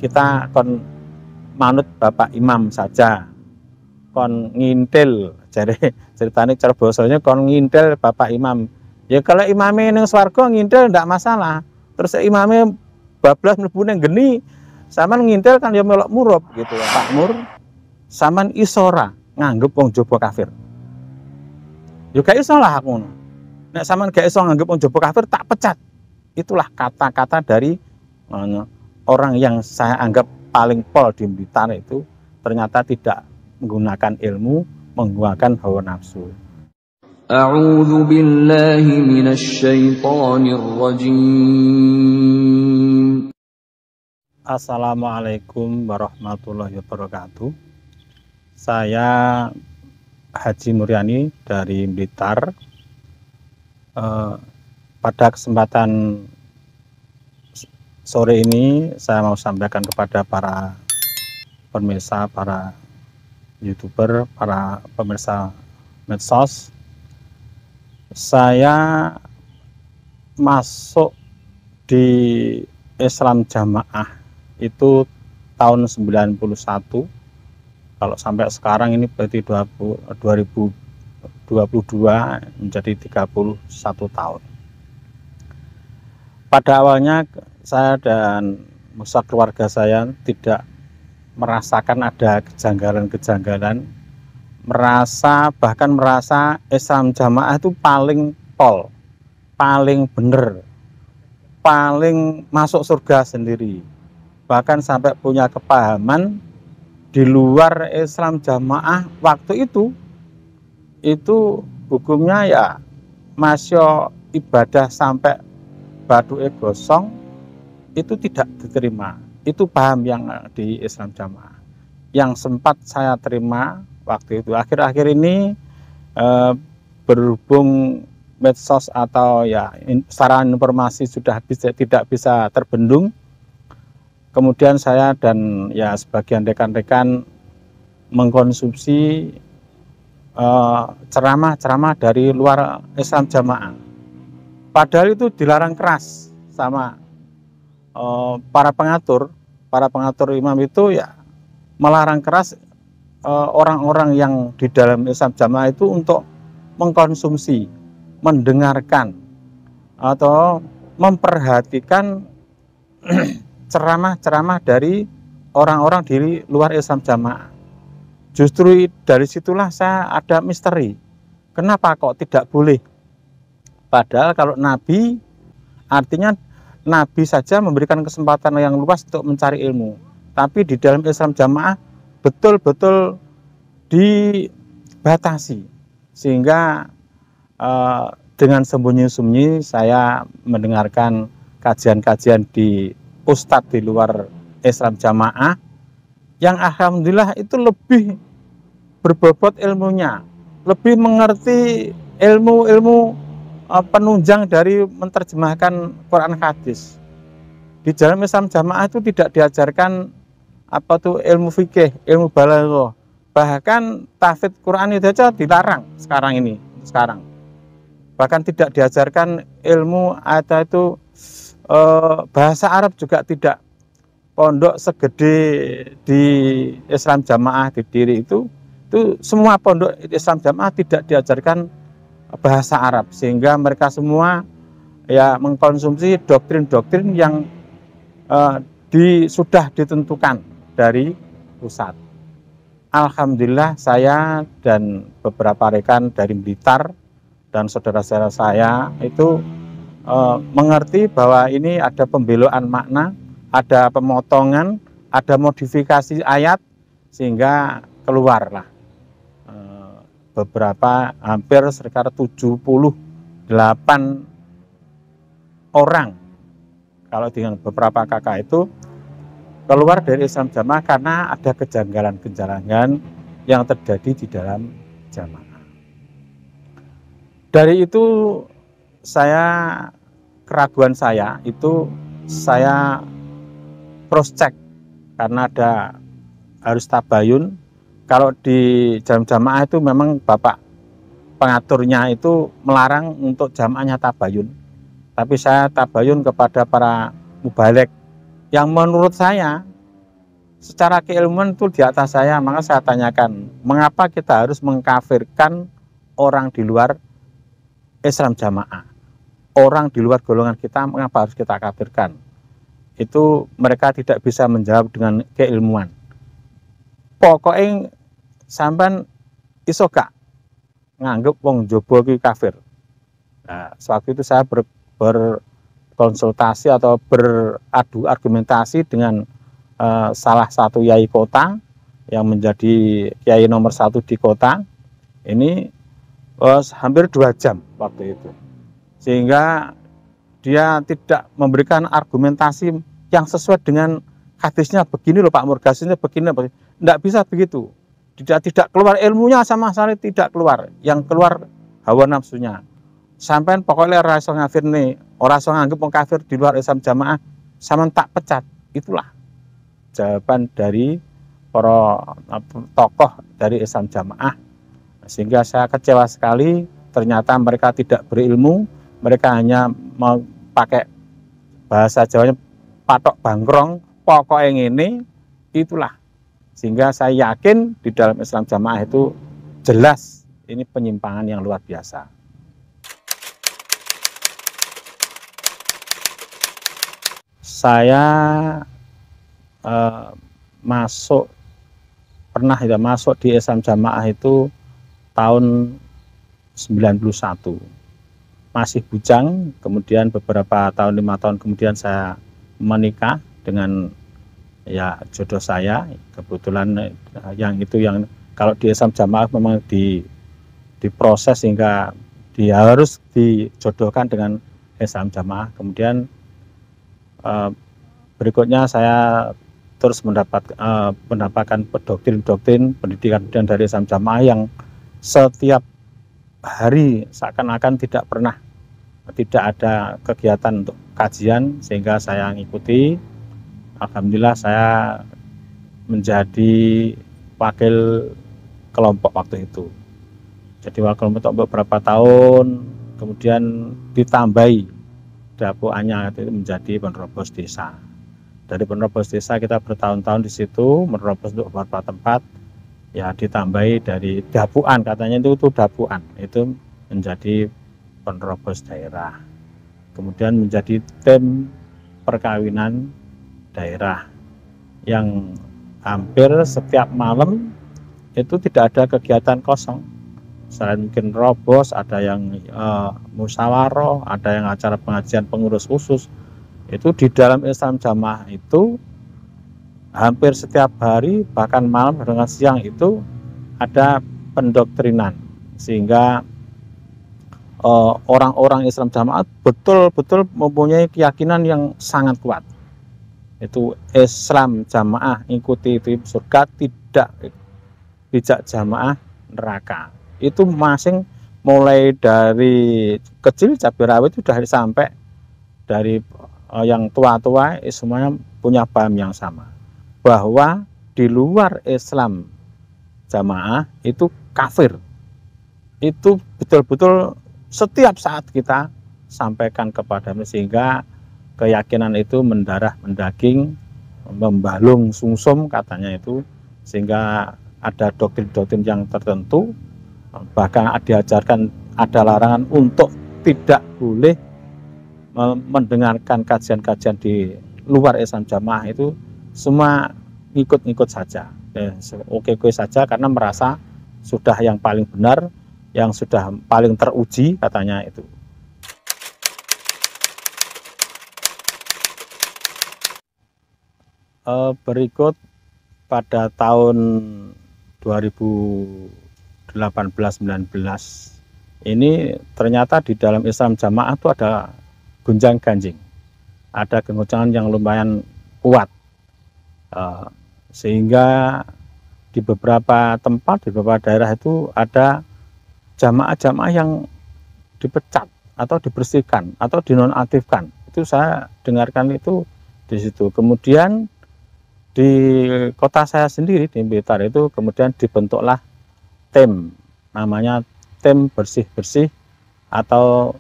kita kon manut Bapak Imam saja, kon ngintil, jadi ceritanya cara bahasanya kon ngintil Bapak Imam. Ya kalau imamnya ning swarga ngintil ndak masalah, terus imamnya bablas mlebu ning geni sampean ngintil kan ya melok murup gitu ya. Pak Mur sampean isora nganggep wong jaba kafir. Ya gak iso lah aku. Nek sampean gak iso nganggep wong jaba kafir tak pecat. Itulah kata-kata dari orang yang saya anggap paling pol di Blitar itu ternyata tidak menggunakan ilmu, menggunakan hawa nafsu. A'udzu billahi minasy syaithanir rajim. Assalamualaikum warahmatullahi wabarakatuh. Saya Haji Muryani dari Blitar. Pada kesempatan sore ini saya mau sampaikan kepada para pemirsa, para YouTuber, para pemirsa medsos. Saya masuk di Islam Jamaah itu tahun 91. Kalau sampai sekarang ini berarti 2022 menjadi 31 tahun. Pada awalnya saya dan keluarga saya tidak merasakan ada kejanggalan-kejanggalan, bahkan merasa Islam Jamaah itu paling pol, paling bener, paling masuk surga sendiri. Bahkan sampai punya kepahaman di luar Islam Jamaah waktu itu hukumnya ya masya ibadah sampai baduke gosong itu tidak diterima. Itu paham yang di Islam Jamaah yang sempat saya terima waktu itu. Akhir-akhir ini berhubung medsos atau ya sarana informasi sudah tidak bisa terbendung, kemudian saya dan ya sebagian rekan-rekan mengkonsumsi ceramah-ceramah dari luar Islam Jamaah. Padahal itu dilarang keras sama para pengatur imam itu ya melarang keras orang-orang yang di dalam Islam Jamaah itu untuk mengkonsumsi, mendengarkan atau memperhatikan ceramah-ceramah dari orang-orang di luar Islam Jamaah. Justru dari situlah saya ada misteri. Kenapa kok tidak boleh? Padahal kalau Nabi, artinya Nabi saja memberikan kesempatan yang luas untuk mencari ilmu. Tapi di dalam Islam Jamaah betul-betul dibatasi. Sehingga dengan sembunyi-sembunyi saya mendengarkan kajian-kajian di ustadz di luar Islam Jamaah yang alhamdulillah itu lebih berbobot ilmunya, lebih mengerti ilmu-ilmu penunjang dari menerjemahkan Quran hadis. Di dalam Islam Jamaah itu tidak diajarkan apa tuh ilmu fikih, ilmu balaghah. Bahkan tahfidz Quran itu saja dilarang sekarang. Bahkan tidak diajarkan ilmu atau itu bahasa Arab juga tidak. Pondok segede di Islam Jamaah di Diri itu semua pondok Islam Jamaah tidak diajarkan bahasa Arab, sehingga mereka semua ya mengkonsumsi doktrin-doktrin yang sudah ditentukan dari pusat. Alhamdulillah saya dan beberapa rekan dari Blitar dan saudara-saudara saya itu mengerti bahwa ini ada pembelokan makna, ada pemotongan, ada modifikasi ayat, sehingga keluarlah beberapa hampir sekitar 78 orang kalau dengan beberapa kakak itu keluar dari Islam Jamaah karena ada kejanggalan-kejanggalan yang terjadi di dalam jamaah. Dari itu keraguan saya itu saya cross check karena harus tabayun. Kalau di jamaah itu memang bapak pengaturnya itu melarang untuk jamaahnya tabayun, tapi saya tabayun kepada para mubaligh yang menurut saya secara keilmuan itu di atas saya, maka saya tanyakan, mengapa kita harus mengkafirkan orang di luar Islam Jamaah? Orang di luar golongan kita, mengapa harus kita kafirkan? Itu mereka tidak bisa menjawab dengan keilmuan. Pokoknya sampean iso gak nganggep wong jobo ki kafir. Nah, sewaktu itu saya berkonsultasi atau beradu argumentasi dengan salah satu yai kota yang menjadi kiai nomor 1 di kota ini, hampir 2 jam waktu itu, sehingga dia tidak memberikan argumentasi yang sesuai dengan hadisnya. Begini loh Pak Murgasisnya begini, tidak bisa begitu, tidak keluar ilmunya sama sekali, tidak keluar, yang keluar hawa nafsunya. Sampai pokoknya rasa ngafir nih, orang nganggep wong kafir di luar Islam Jamaah, sama tak pecat. Itulah jawaban dari para tokoh dari Islam Jamaah. Sehingga saya kecewa sekali, ternyata mereka tidak berilmu, mereka hanya mau pakai bahasa Jawanya patok bangkrong, pokoknya ini, itulah. Sehingga saya yakin di dalam Islam Jamaah itu jelas ini penyimpangan yang luar biasa. Saya masuk di Islam Jamaah itu tahun 91, masih bujang. Kemudian beberapa tahun, 5 tahun kemudian saya menikah dengan ya jodoh saya. Kebetulan yang kalau di Islam Jamaah memang diproses sehingga dia harus dijodohkan dengan Islam Jamaah. Kemudian berikutnya saya terus mendapatkan doktrin pendidikan dari Islam Jamaah yang setiap hari seakan-akan tidak ada kegiatan untuk kajian, sehingga saya mengikuti. Alhamdulillah saya menjadi wakil kelompok waktu itu. Jadi wakil kelompok beberapa tahun, kemudian ditambahi dapuannya itu menjadi penerobos desa. Dari penerobos desa kita bertahun-tahun di situ menerobos untuk beberapa tempat, ya ditambahi dari dapuan, katanya itu dapuan, itu menjadi penerobos daerah. Kemudian menjadi tim perkawinan daerah yang hampir setiap malam itu tidak ada kegiatan kosong. Selain mungkin robos, ada yang musyawarah, ada yang acara pengajian pengurus khusus. Itu di dalam Islam Jamaah itu hampir setiap hari, bahkan malam dengan siang itu ada pendoktrinan, sehingga orang-orang Islam Jamaah betul-betul mempunyai keyakinan yang sangat kuat. Itu Islam Jamaah ikuti itu surga, tidak jamaah neraka. Itu masing mulai dari kecil cabai rawit sudah sampai dari yang tua-tua semuanya punya paham yang sama, bahwa di luar Islam Jamaah itu kafir. Itu betul-betul setiap saat kita sampaikan kepada mereka, sehingga keyakinan itu mendarah mendaging, membalung sungsum katanya itu, sehingga ada doktrin-doktrin yang tertentu, bahkan diajarkan ada larangan untuk tidak boleh mendengarkan kajian-kajian di luar Islam Jamaah. Itu semua ngikut-ngikut saja, oke-oke saja, karena merasa sudah yang paling benar, yang sudah paling teruji katanya itu. Berikut pada tahun 2018-19 ini ternyata di dalam Islam Jamaah itu ada gonjang ganjing, ada goncangan yang lumayan kuat, sehingga di beberapa tempat, di beberapa daerah itu ada jamaah-jamaah yang dipecat atau dibersihkan atau dinonaktifkan. Itu saya dengarkan itu di situ. Kemudian di kota saya sendiri di Blitar itu kemudian dibentuklah tim, namanya tim bersih-bersih atau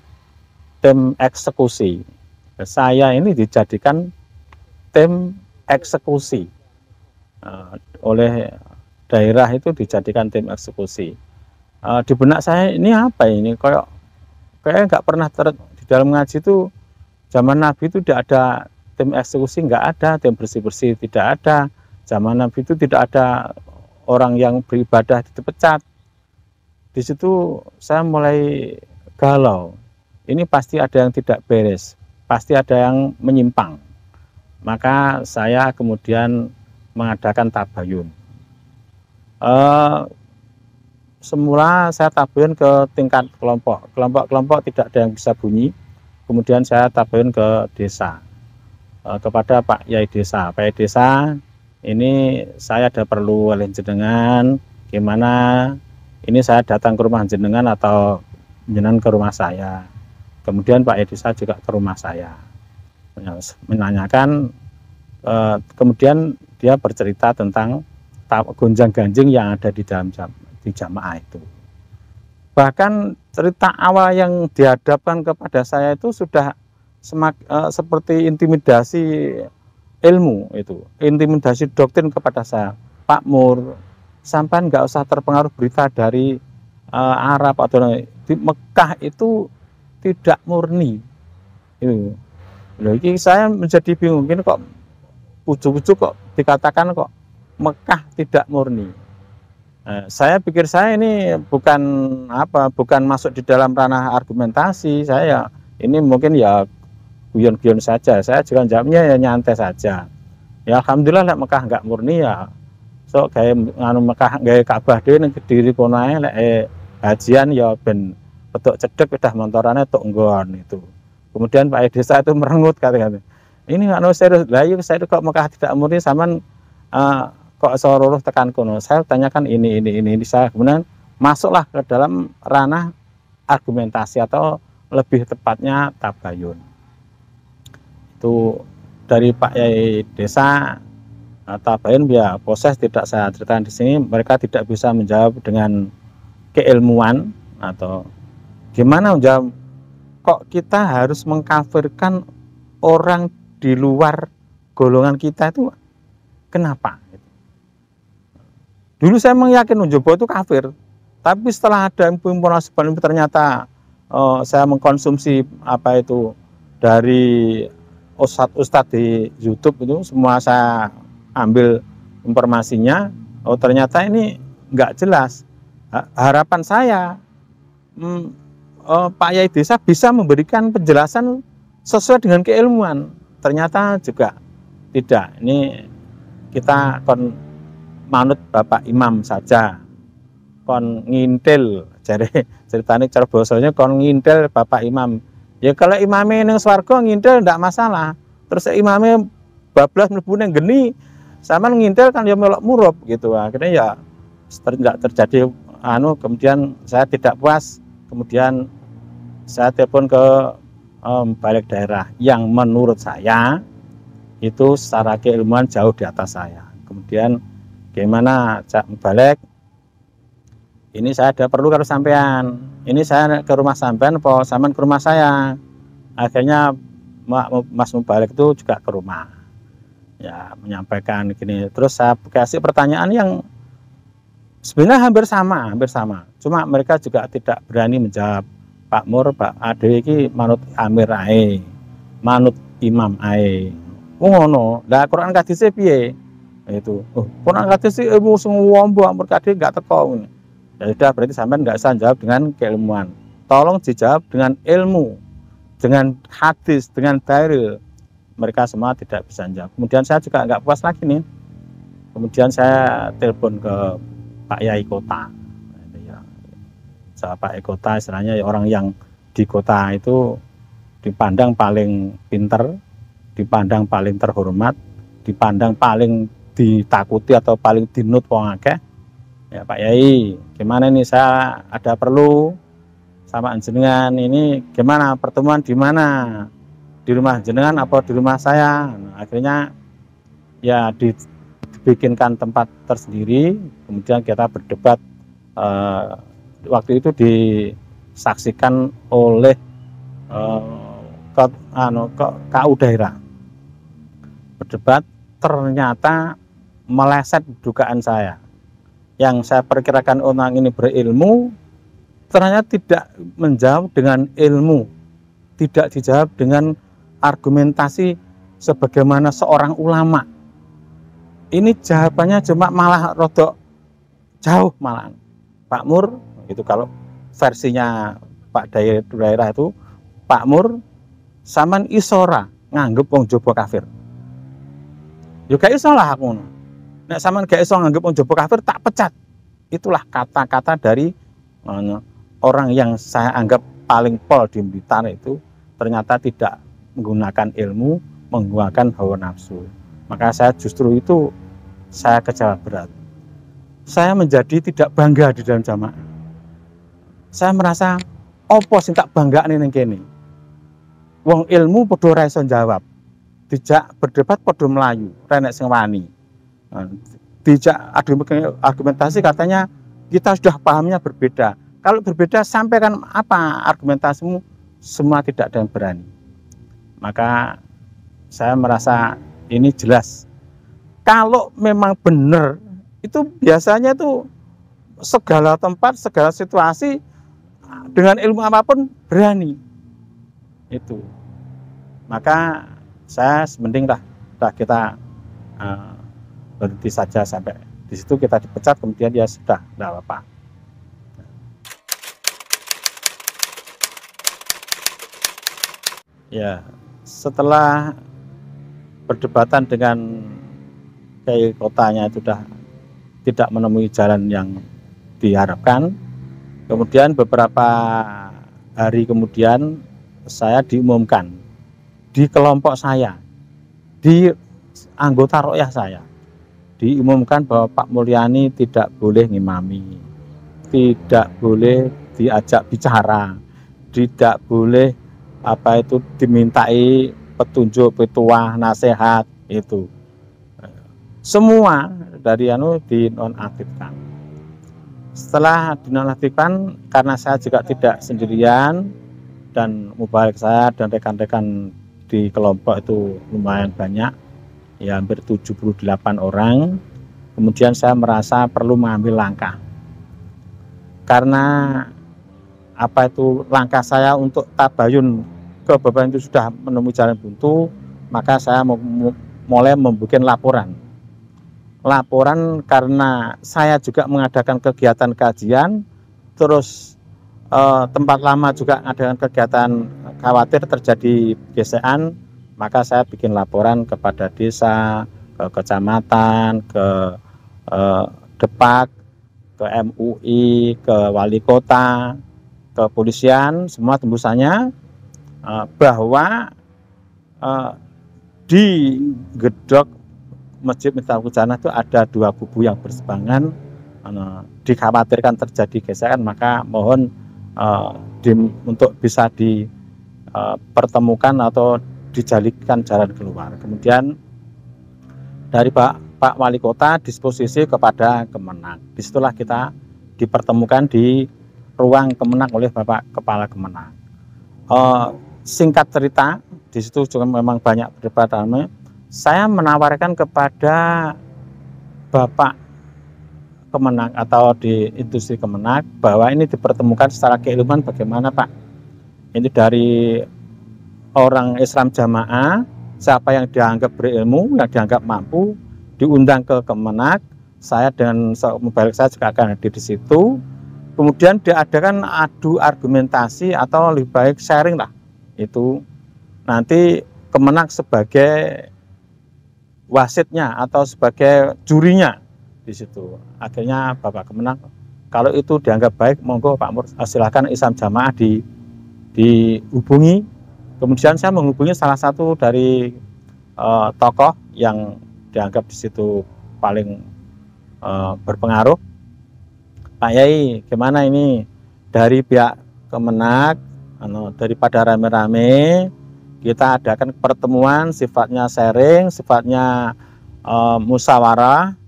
tim eksekusi. Saya ini dijadikan tim eksekusi. oleh daerah itu dijadikan tim eksekusi. Di benak saya ini apa ini, kayak nggak pernah di dalam ngaji itu zaman Nabi itu tidak ada tim eksekusi, nggak ada tim bersih-bersih, tidak ada. Zaman Nabi itu tidak ada orang yang beribadah dipecat. Di situ saya mulai galau. Ini pasti ada yang tidak beres, pasti ada yang menyimpang. Maka saya kemudian mengadakan tabayun. Semula saya tabayun ke tingkat kelompok. Kelompok-kelompok tidak ada yang bisa bunyi. Kemudian saya tabayun ke desa, kepada Pak Yai Desa. Pak Yai Desa, ini saya ada perlu oleh jenengan, gimana ini saya datang ke rumah jenengan atau jenengan ke rumah saya. Kemudian Pak Yai Desa juga ke rumah saya menanyakan, kemudian dia bercerita tentang gonjang-ganjing yang ada di dalam jamaah itu. Bahkan cerita awal yang dihadapkan kepada saya itu sudah seperti intimidasi ilmu itu, intimidasi doktrin kepada saya. Pak Mur, sampai nggak usah terpengaruh berita dari Arab atau di Mekah itu tidak murni. Itu. Loh, ini saya menjadi bingung, ini kok ujuk-ujuk kok dikatakan kok Mekah tidak murni. Saya pikir saya ini bukan masuk di dalam ranah argumentasi. Saya ini mungkin ya guyon-guyon saja. Saya juga jawabnya ya nyantai saja. Ya alhamdulillah lek Mekah enggak murni ya. So kayak Mekah gawe Ka'bah dhewe ning Kediri kono ae lek hajian ya ben petuk cedek udah montorane tok nggon itu. Kemudian Pak Desa itu merengut kata-kata. Ini enggak serius. Lah iya saya kok Mekah tidak murni sampean kok seluruh tekan kono. Saya tanyakan ini. Saya kemudian masuklah ke dalam ranah argumentasi atau lebih tepatnya tabayun. Itu dari Pak Yai Desa, tabayun ya proses tidak saya ceritakan di sini. Mereka tidak bisa menjawab dengan keilmuan atau gimana menjawab. Kok kita harus mengkafirkan orang di luar golongan kita itu? Kenapa? Dulu saya meyakini Jobo itu kafir, tapi setelah ada informasi ternyata saya mengkonsumsi apa itu dari ustadz di YouTube itu semua saya ambil informasinya. Oh ternyata ini nggak jelas. Harapan saya Pak Yai Desa bisa memberikan penjelasan sesuai dengan keilmuan. Ternyata juga tidak. Ini kita manut Bapak Imam saja, kon ngintil, jadi ceritanya cara bahasanya kon ngintil Bapak Imam. Ya kalau imamnya neng swarga ngintil tidak masalah. Terus imamnya bablas mlebu neng geni, sama ngintil kan ya melok murup gitu. Akhirnya ya tidak terjadi kemudian saya tidak puas, kemudian saya telepon ke balik daerah yang menurut saya itu secara keilmuan jauh di atas saya. Kemudian gimana Cak balik? Ini saya ada perlu kalau sampean. Ini saya ke rumah sampean, apa sampean ke rumah saya? Akhirnya Mas Mubalik itu juga ke rumah. Ya menyampaikan gini. Terus saya kasih pertanyaan yang sebenarnya hampir sama. Cuma mereka juga tidak berani menjawab. Pak Mur, Pak Ade iki manut Amir ae, manut Imam ae. Ngono. Lah Quran hadise piye? Itu Quran hadis sih ibu semua mbok kadhe enggak teko. Ya sudah berarti sampean enggak usah jawab dengan keilmuan. Tolong dijawab dengan ilmu, dengan hadis, dengan dalil. Mereka semua tidak bisa jawab. Kemudian saya juga enggak puas lagi nih. Kemudian saya telepon ke Pak Yai Kota. Pak Yai Kota istilahnya ya orang yang di kota itu dipandang paling pinter, dipandang paling terhormat, dipandang paling ditakuti atau paling dinut wong akeh. Ya Pak Yai, gimana nih saya ada perlu sama jenengan, ini gimana pertemuan di mana? Di rumah jenengan apa di rumah saya? Nah, akhirnya ya dibikinkan tempat tersendiri, kemudian kita berdebat. Waktu itu disaksikan oleh KU daerah. Berdebat ternyata meleset dugaan saya. Yang saya perkirakan orang ini berilmu, ternyata tidak menjawab dengan ilmu, tidak dijawab dengan argumentasi sebagaimana seorang ulama. Ini jawabannya cuma malah rodok jauh malahan. Pak Mur, itu kalau versinya Pak Daerah itu, Pak Mur, saman isora nganggep wong jaba kafir. Yo gak iso lah aku. Nek saman gak iso nganggep wong jaba kafir, tak pecat. Itulah kata-kata dari orang yang saya anggap paling pol di Blitar itu, ternyata tidak menggunakan ilmu, menggunakan hawa nafsu. Maka saya justru itu saya kecewa berat. Saya menjadi tidak bangga di dalam jamaah. Saya merasa opo sing tak banggane ning kene. Wong ilmu padha ora iso jawab. Dijak berdebat padha melayu, renek sing wani. Dijak argumentasi katanya kita sudah pahamnya berbeda. Kalau berbeda sampaikan apa argumentasimu, semua tidak ada yang berani. Maka saya merasa ini jelas. Kalau memang benar, itu biasanya itu segala tempat, segala situasi dengan ilmu apapun berani. Itu. Maka saya mending lah kita berhenti saja sampai di situ, kita dipecat, kemudian ya sudah, tidak apa-apa. Ya, setelah perdebatan dengan Kiai kotanya itu sudah tidak menemui jalan yang diharapkan, kemudian beberapa hari kemudian saya diumumkan di kelompok saya, di anggota royah saya, diumumkan bahwa Pak Mulyani tidak boleh ngimami, tidak boleh diajak bicara, tidak boleh dimintai petunjuk, petuah, nasihat, itu semua dari dinonaktifkan. Setelah dinonaktifkan, karena saya juga tidak sendirian dan mubalik saya dan rekan-rekan di kelompok itu lumayan banyak, ya hampir 78 orang. Kemudian saya merasa perlu mengambil langkah, karena langkah saya untuk tabayun kebebasan itu sudah menemui jalan buntu. Maka saya mulai membuat laporan karena saya juga mengadakan kegiatan kajian, terus tempat lama juga mengadakan kegiatan, khawatir terjadi gesekan, maka saya bikin laporan kepada desa, ke kecamatan, ke Depak, ke MUI, ke wali kota, ke polisian, semua tembusannya bahwa di gedok Masjid Miftahul Jannah itu ada dua kubu yang berseberangan, dikhawatirkan terjadi gesekan, maka mohon untuk bisa dipertemukan atau dijalikan jalan keluar. Kemudian dari Pak Wali Kota disposisi kepada Kemenang. Disitulah kita dipertemukan di ruang Kemenang oleh Bapak Kepala Kemenang. Singkat cerita, di situ juga memang banyak perdebatan. Saya menawarkan kepada Bapak Kemenang atau di industri Kemenang bahwa ini dipertemukan secara keilmuan bagaimana Pak. Ini dari orang Islam jamaah, siapa yang dianggap berilmu, yang dianggap mampu, diundang ke Kemenang. Saya dengan mubalik saya juga akan hadir di situ. Kemudian diadakan adu argumentasi atau lebih baik sharing lah. Itu nanti Kemenang sebagai wasitnya atau sebagai jurinya di situ. Akhirnya Bapak Kemenang, kalau itu dianggap baik, monggo Pak Mur, silakan Islam jamaah dihubungi. Kemudian saya menghubungi salah satu dari tokoh yang dianggap di situ paling berpengaruh. Pak Yai, gimana ini dari pihak Kemenang, daripada rame-rame kita adakan pertemuan sifatnya sharing, sifatnya musyawarah.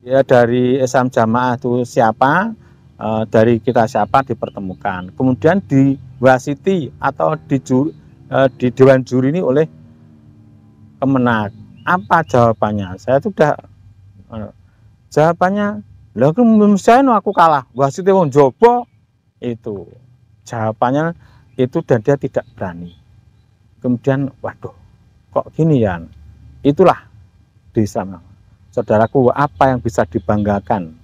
Ya, dari Islam jamaah itu siapa, dari kita siapa dipertemukan. Kemudian diwasiti atau di dewan juri ini oleh Kemenang. Apa jawabannya? Saya sudah Jawabannya, lah aku aku kalah, wasite wong jaba. Itu jawabannya itu, dan dia tidak berani. Kemudian, waduh, kok gini ya? Itulah di sana. Saudaraku, apa yang bisa dibanggakan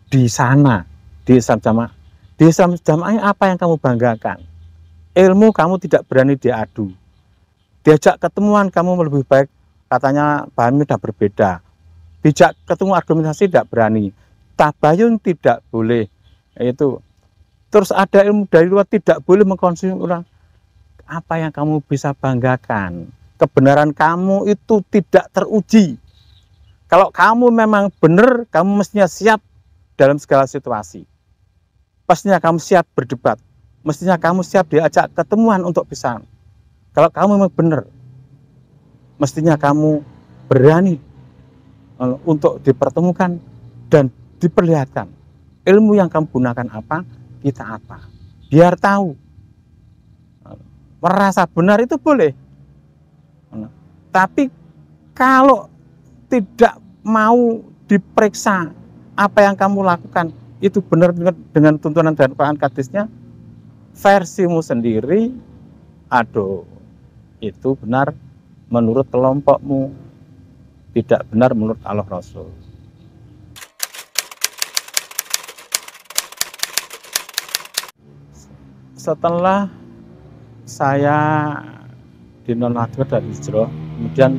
di sana, di Islam Jamaah? Di Islam Jamaah apa yang kamu banggakan? Ilmu kamu tidak berani diadu. Diajak ketemuan kamu lebih baik, katanya pahamnya sudah berbeda. Dijak ketemu argumentasi tidak berani. Tabayun tidak boleh. Itu. Terus ada ilmu dari luar, tidak boleh mengkonsumsi orang. Apa yang kamu bisa banggakan? Kebenaran kamu itu tidak teruji. Kalau kamu memang benar, kamu mestinya siap dalam segala situasi. Pastinya kamu siap berdebat. Mestinya kamu siap diajak ketemuan untuk bisa. Kalau kamu memang benar, mestinya kamu berani untuk dipertemukan dan diperlihatkan. Ilmu yang kamu gunakan apa, kita apa. Biar tahu. Merasa benar itu boleh. Tapi kalau tidak mau diperiksa apa yang kamu lakukan itu benar dengan tuntunan dan Quran hadisnya, versimu sendiri, aduh, itu benar menurut kelompokmu, tidak benar menurut Allah Rasul. Setelah saya dinonaktifkan dari hijrah, kemudian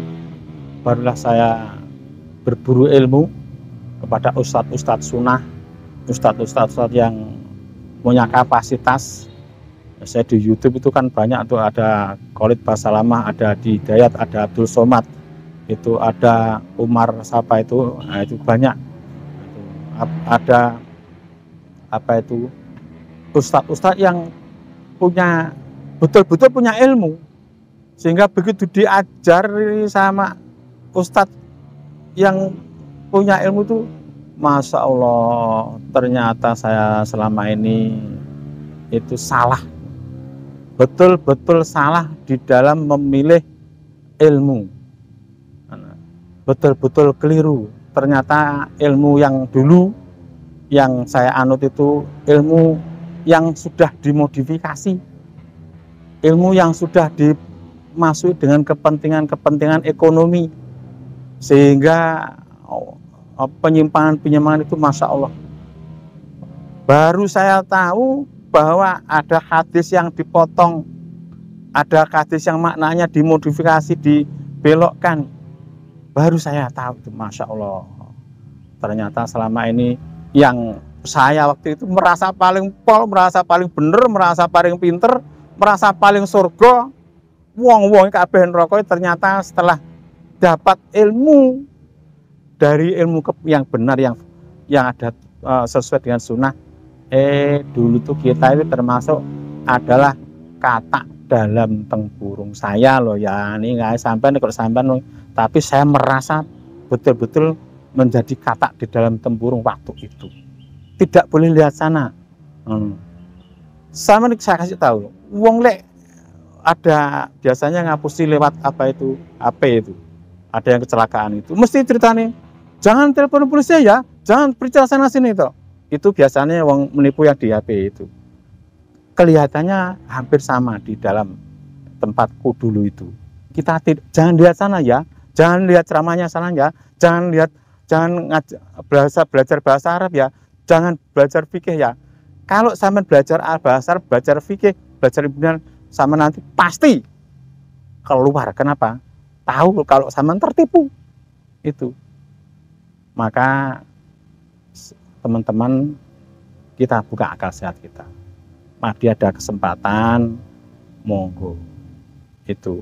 barulah saya berburu ilmu kepada ustadz-ustadz sunnah, ustadz-ustadz yang punya kapasitas. Saya di YouTube itu kan banyak tuh, ada Khalid Basalamah, ada di Hidayat, ada Abdul Somad, itu ada Umar siapa itu, nah itu banyak. Ada apa itu ustadz-ustadz yang punya betul-betul punya ilmu, sehingga begitu diajari sama ustadz yang punya ilmu itu, Masya Allah, ternyata saya selama ini itu salah, betul-betul salah di dalam memilih ilmu, betul-betul keliru. Ternyata ilmu yang dulu yang saya anut itu ilmu yang sudah dimodifikasi, ilmu yang sudah dimasuki dengan kepentingan-kepentingan ekonomi, sehingga penyimpangan-penyimpangan itu Masya Allah. Baru saya tahu bahwa ada hadis yang dipotong, ada hadis yang maknanya dimodifikasi, dibelokkan. Baru saya tahu itu, Masya Allah. Ternyata selama ini yang saya waktu itu merasa paling pol, merasa paling bener, merasa paling pinter, merasa paling surga, wong-wong kabeh neraka, ternyata setelah dapat ilmu dari ilmu yang benar, yang ada sesuai dengan sunnah, dulu tuh kita itu termasuk adalah katak dalam tempurung. Saya loh ya, ini nggak sampai kalau sampai, tapi saya merasa betul-betul menjadi katak di dalam tempurung waktu itu. Tidak boleh lihat sana. Sama saya kasih tahu, wong lek ada biasanya ngapusi lewat apa itu HP itu, ada yang kecelakaan itu, mesti ceritanya, jangan telepon polisi ya, jangan periksa sana sini toh. Itu biasanya wong menipu yang di HP itu. Kelihatannya hampir sama di dalam tempatku dulu itu. Kita jangan lihat sana ya, jangan lihat ceramahnya sana ya, jangan belajar bahasa Arab ya, jangan belajar fikih ya. Kalau sampean belajar bahasa Arab, belajar fikih, belajar Ibnu, sama nanti pasti keluar. Kenapa? Tahu kalau sampean tertipu. Itu. Maka teman-teman, kita buka akal sehat kita. Maka ada kesempatan, monggo. Itu.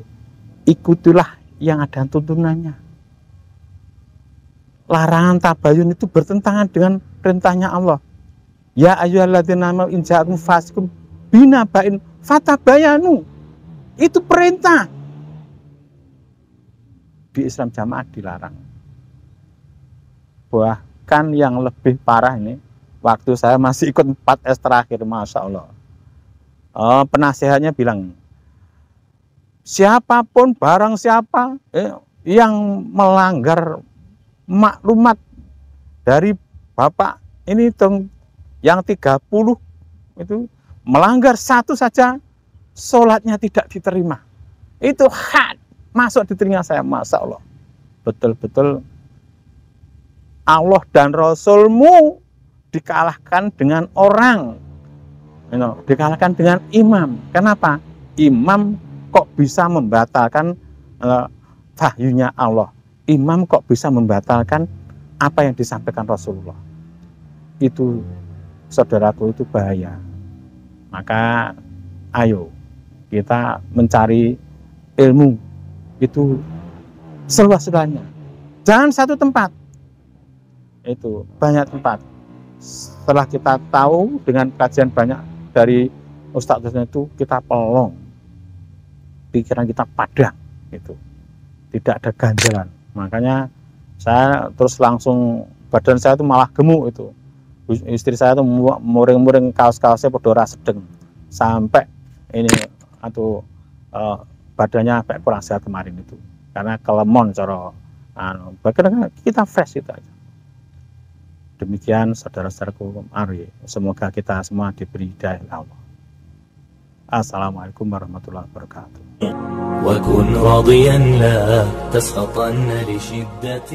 Ikutilah yang ada tuntunannya. Larangan tabayun itu bertentangan dengan perintahnya Allah. Ya ayyuhalladzina amanu in ja'akum fasiqun binaba'in fatabayanu. Itu perintah. Di Islam Jamaah dilarang. Bahkan yang lebih parah ini, waktu saya masih ikut 4S terakhir, Masya Allah. Penasihatnya bilang, siapapun barang siapa yang melanggar maklumat dari Bapak ini dong yang 30 itu melanggar satu saja sholatnya tidak diterima. Itu hak masuk di telinga saya, Masya Allah. Betul-betul Allah dan Rasulmu dikalahkan dengan orang, dikalahkan dengan imam. Kenapa? Imam kok bisa membatalkan wahyunya Allah? Imam kok bisa membatalkan apa yang disampaikan Rasulullah? Itu, saudaraku, itu bahaya. Maka ayo kita mencari ilmu itu seluas-luasnya. Jangan satu tempat. Itu banyak tempat. Setelah kita tahu dengan kajian banyak dari ustadz itu, kita pelong, pikiran kita padang, itu tidak ada ganjalan. Makanya saya terus langsung, badan saya itu malah gemuk itu. Istri saya itu muring-muring, kaos-kaosnya podora sedeng, sampai ini atau badannya kayak kurang sehat kemarin itu, karena kelemon cara bagaimana kita fresh itu aja. Demikian saudara-saudaraku, mari semoga kita semua diberi hidayah Allah. Assalamualaikum warahmatullahi wabarakatuh. وكن راضيا لا تسخطن لشدة